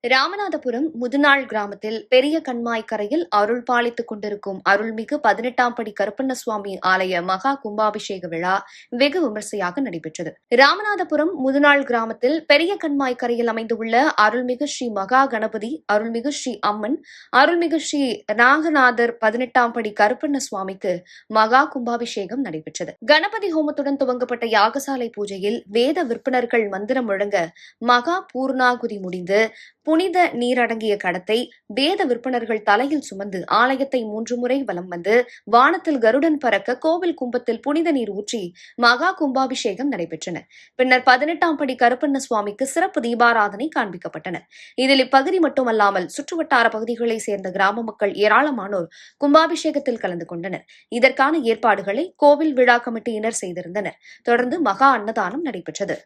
ராமநாதபுரம் முதுநாள் கிராமத்தில் பெரிய கண்மாய் கரையில் அருள் பாலித்துக் கொண்டிருக்கும் அருள்மிகு 18ஆம் படி கருப்பண்ணசுவாமி ஆலய மகா கும்பாபிஷேக விழா வெகு விமர்சையாக நடைபெற்றது. ராமநாதபுரம் முதுநாள் கிராமத்தில் பெரிய கண்மாய் கரையில் அமைந்துள்ள அருள்மிகு ஸ்ரீ மகா கணபதி, அருள்மிகு ஸ்ரீ அம்மன், அருள்மிகு ஸ்ரீ நாகநாதர் 18ஆம் படி கருப்பண்ணசுவாமிக்கு மகா கும்பாபிஷேகம் நடைபெற்றது. கணபதி ஹோமத்துடன் துவங்கப்பட்ட யாகசாலை பூஜையில் வேத விற்பனர்கள் மந்திரம் முழங்க மகா பூர்ணாகுதி முடிந்து புனித நீரடங்கிய கடத்தை வேத விற்பனர்கள் தலையில் சுமந்து ஆலயத்தை 3 முறை வலம் வந்து வானத்தில் கருடன் பறக்க கோவில் கும்பத்தில் புனித நீர் ஊற்றி மகா கும்பாபிஷேகம் நடைபெற்றன. பின்னர் 18ஆம் படி கருப்பண்ண சுவாமிக்கு சிறப்பு தீபாராதனை காண்பிக்கப்பட்டன. இதில் இப்பகுதி மட்டுமல்லாமல் சுற்றுவட்டார பகுதிகளைச் சேர்ந்த கிராம மக்கள் ஏராளமானோர் கும்பாபிஷேகத்தில் கலந்து கொண்டனர். இதற்கான ஏற்பாடுகளை கோவில் விழா கமிட்டியினர் செய்திருந்தனர். தொடர்ந்து மகா அன்னதானம் நடைபெற்றது.